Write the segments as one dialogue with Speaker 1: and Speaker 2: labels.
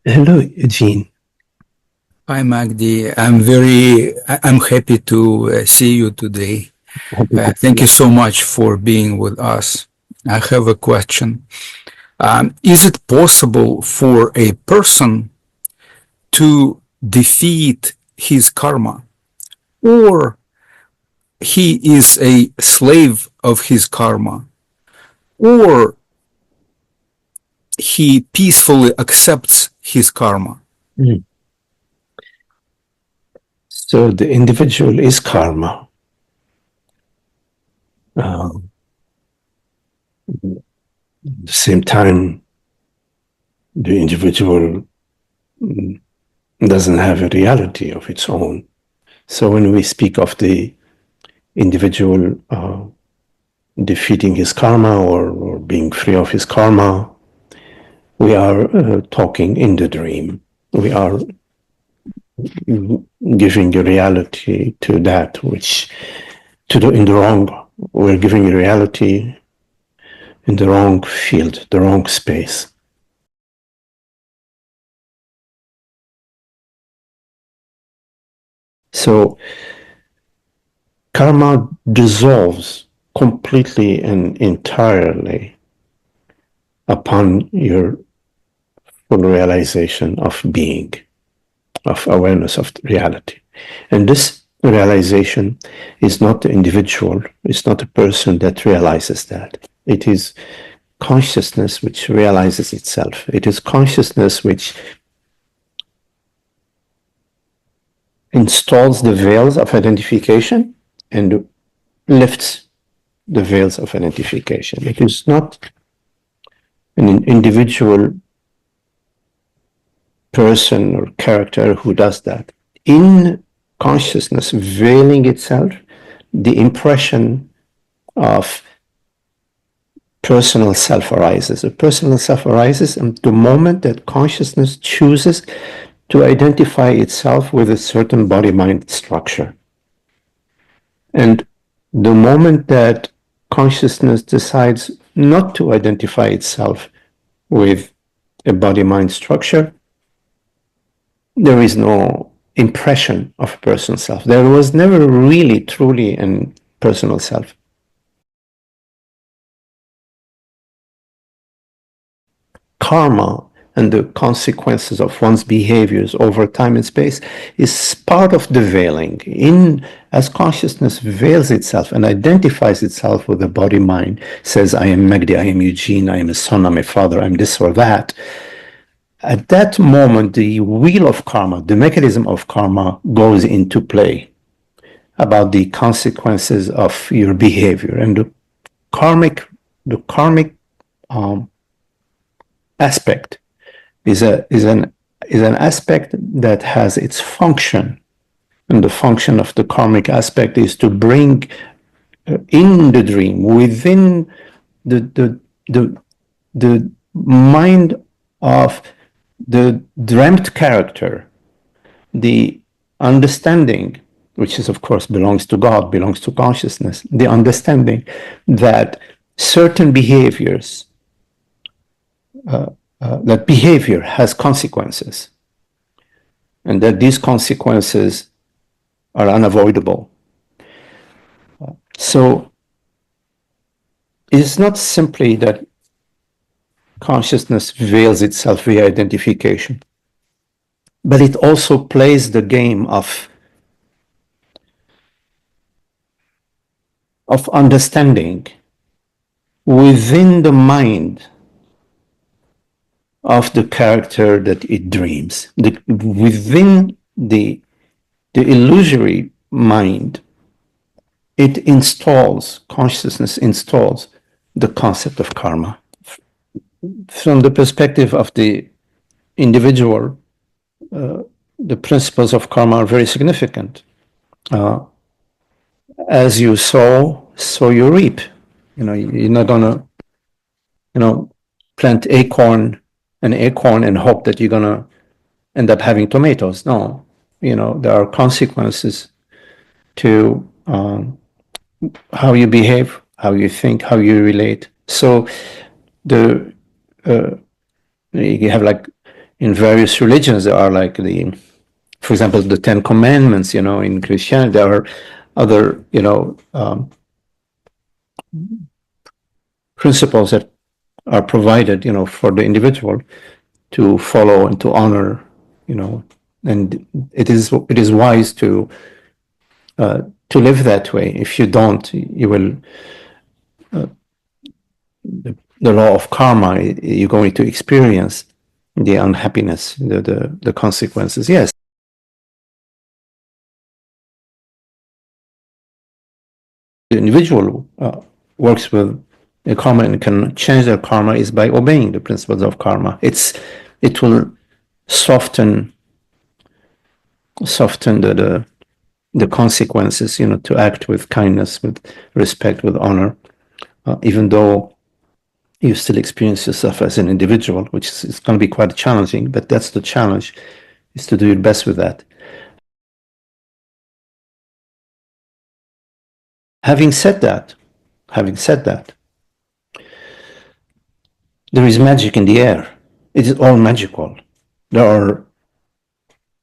Speaker 1: Hello, Eugene.
Speaker 2: Hi, Magdi. I'm happy to see you today.
Speaker 1: Happy to see
Speaker 2: Thank you
Speaker 1: you.
Speaker 2: so much for being with us. I have a question. Is it possible for a person to defeat his karma, or he is a slave of his karma, or he peacefully accepts his karma?
Speaker 1: Mm. So the individual is karma. At the same time, the individual doesn't have a reality of its own. So when we speak of the individual defeating his karma or being free of his karma, we are talking in the dream. We are giving a reality to that which in the wrong. We're giving a reality in the wrong field, the wrong space. So karma dissolves completely and entirely upon your full realization of being, of awareness of reality. And this realization is not the individual, it's not a person that realizes that. It is consciousness which realizes itself. It is consciousness which installs the veils of identification and lifts the veils of identification. It is not an individual person or character who does that. In consciousness veiling itself, the impression of personal self arises. A personal self arises at the moment that consciousness chooses to identify itself with a certain body-mind structure. And the moment that consciousness decides not to identify itself with a body-mind structure, there is no impression of a personal self. There was never really, truly a personal self. Karma and the consequences of one's behaviors over time and space is part of the veiling. As consciousness veils itself and identifies itself with the body mind, says, I am Magdi, I am Eugene, I am a son, I'm a father, I'm this or that. At that moment, the wheel of karma, the mechanism of karma goes into play about the consequences of your behavior. And the karmic aspect is an aspect that has its function, and the function of the karmic aspect is to bring in the dream, within the mind of the dreamt character, the understanding, which is of course belongs to God, belongs to consciousness, the understanding that certain behaviors, that behavior has consequences, and that these consequences are unavoidable. So it's not simply that consciousness veils itself via identification, but it also plays the game of understanding within the mind of the character that it dreams. Within the illusory mind, consciousness installs the concept of karma. From the perspective of the individual, the principles of karma are very significant. As you sow, so you reap. You're not gonna, plant an acorn and hope that you're gonna end up having tomatoes. No, there are consequences to how you behave, how you think, how you relate. So the you have, like, in various religions, there are like the, for example, the Ten Commandments, in Christianity, there are other, principles that are provided, for the individual to follow and to honor, and it is wise to live that way. If you don't, you will, the law of karma, you're going to experience the unhappiness, the consequences. Yes. The individual works with a karma and can change their karma is by obeying the principles of karma. It will soften the consequences, to act with kindness, with respect, with honor, even though you still experience yourself as an individual, which is going to be quite challenging, but that's the challenge, is to do your best with that. Having said that, there is magic in the air. It is all magical. The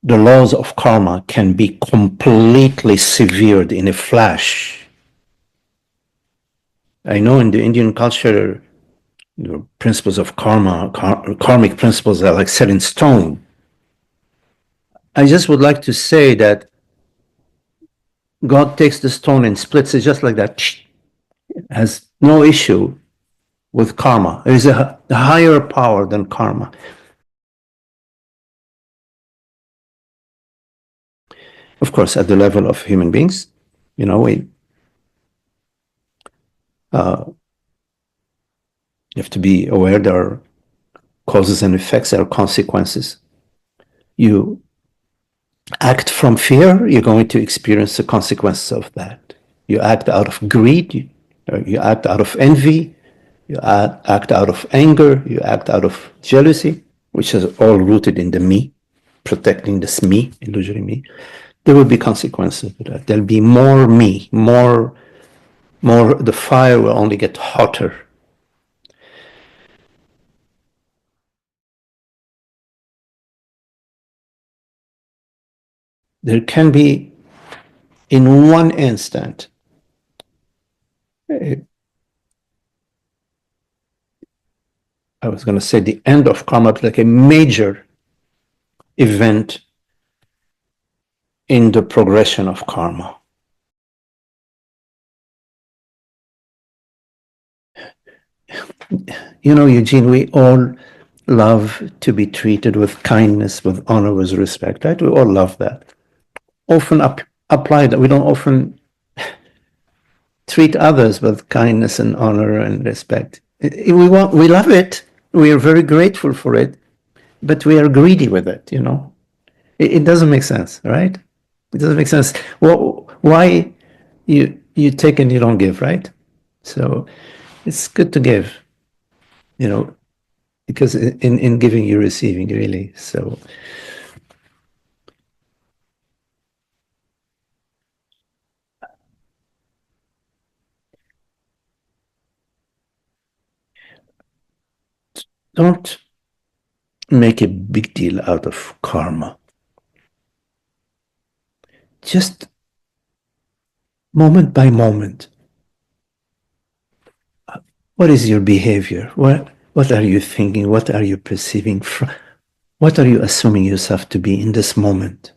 Speaker 1: laws of karma can be completely severed in a flash. I know in the Indian culture, the principles of karma, karmic principles are like set in stone. I just would like to say that God takes the stone and splits it just like that. Has no issue with karma. There is a higher power than karma. Of course, at the level of human beings, we you have to be aware there are causes and effects, there are consequences. You act from fear, you're going to experience the consequences of that. You act out of greed, you act out of envy, you act out of anger, you act out of jealousy, which is all rooted in the me, protecting this me, illusory me. There will be consequences to that. There'll be more me, more, the fire will only get hotter. There can be, in one instant, I was going to say the end of karma, but like a major event in the progression of karma. Eugene, we all love to be treated with kindness, with honor, with respect, right? We all love that. Often apply that. We don't often treat others with kindness and honor and respect. We love it. We are very grateful for it, but we are greedy with it. It doesn't make sense, right? It doesn't make sense. Well, why you take and you don't give, right? So it's good to give, because in giving you're receiving, really. So don't make a big deal out of karma. Just moment by moment. What is your behavior? What are you thinking? What are you perceiving? What are you assuming yourself to be in this moment?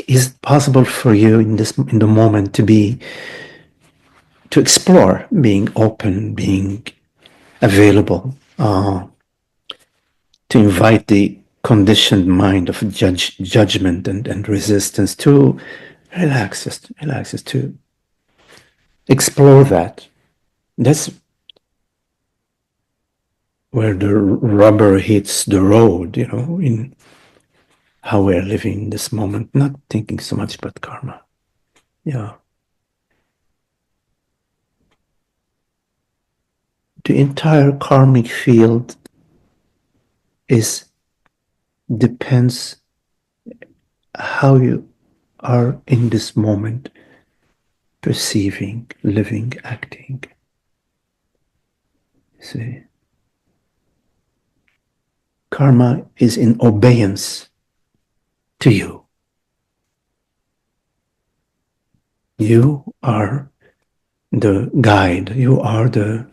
Speaker 1: Is it possible for you in the moment to explore, being open, being available, to invite the conditioned mind of judgment and resistance to relax, just to explore that. That's where the rubber hits the road, in how we're living in this moment, not thinking so much about karma. Yeah. The entire karmic field depends how you are in this moment, perceiving, living, acting. See? karma is in obedience to you. You are the guide. You are the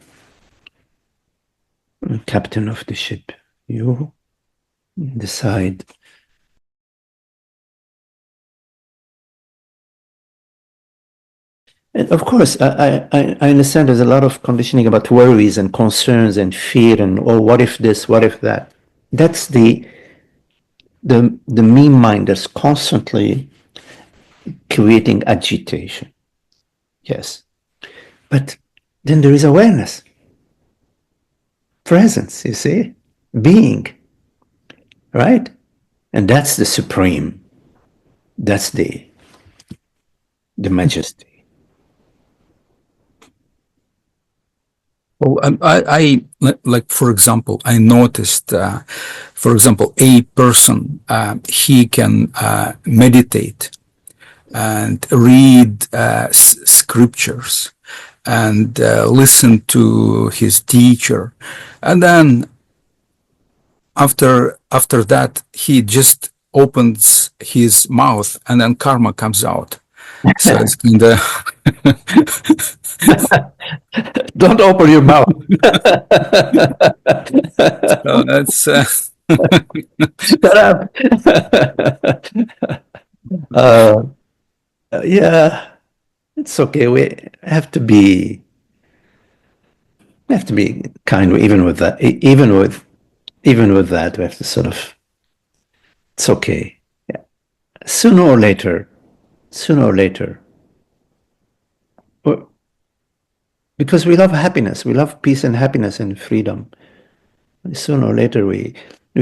Speaker 1: captain of the ship. You decide. And of course, I understand there's a lot of conditioning about worries and concerns and fear and, oh, what if this, what if that? That's the me mind that's constantly creating agitation. Yes. But then there is awareness, presence, you see, being, right? And that's the supreme. That's the majesty.
Speaker 2: Well, like, for example, I noticed, for example, a person, he can meditate and read scriptures and listen to his teacher, and then after that, he just opens his mouth, and then karma comes out. So it's kind of
Speaker 1: Don't open your mouth.
Speaker 2: that's
Speaker 1: Shut up. Yeah, it's okay. We have to be kind even with that. Even with that, we have to sort of. It's okay. Yeah. Sooner or later, because we love happiness, we love peace and happiness and freedom. Sooner or later, we're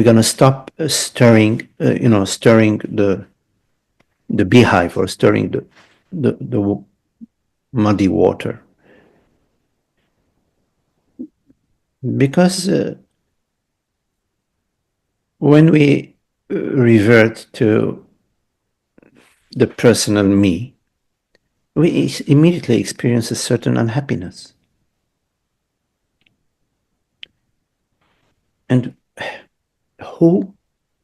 Speaker 1: gonna stop stirring, stirring the beehive or stirring the muddy water, because when we revert to the personal me, we immediately experience a certain unhappiness. And who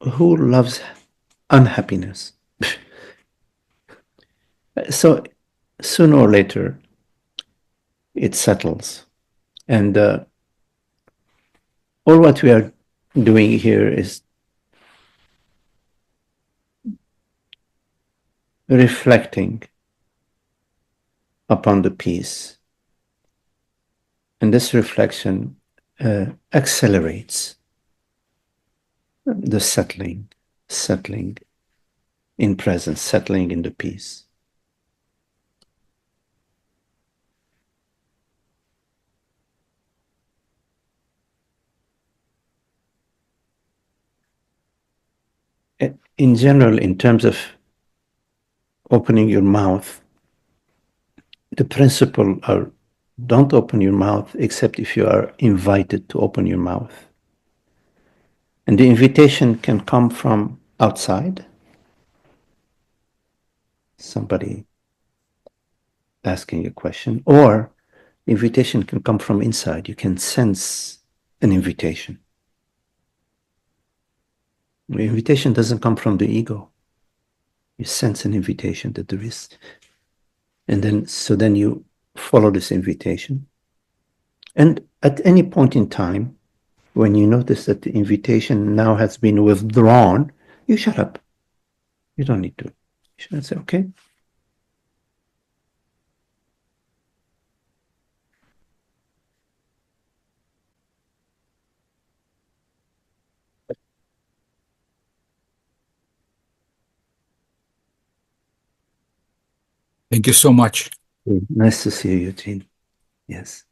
Speaker 1: loves unhappiness? So sooner or later, it settles. And all what we are doing here is reflecting upon the peace. And this reflection accelerates the settling in presence, settling in the peace. In general, in terms of opening your mouth, the principle are don't open your mouth except if you are invited to open your mouth. And the invitation can come from outside, somebody asking a question, or the invitation can come from inside. You can sense an invitation. The invitation doesn't come from the ego. You sense an invitation that there is. And then you follow this invitation. And at any point in time, when you notice that the invitation now has been withdrawn, you shut up. You don't need to. You should say, okay.
Speaker 2: Thank you so much.
Speaker 1: Nice to see you, Eugene. Yes.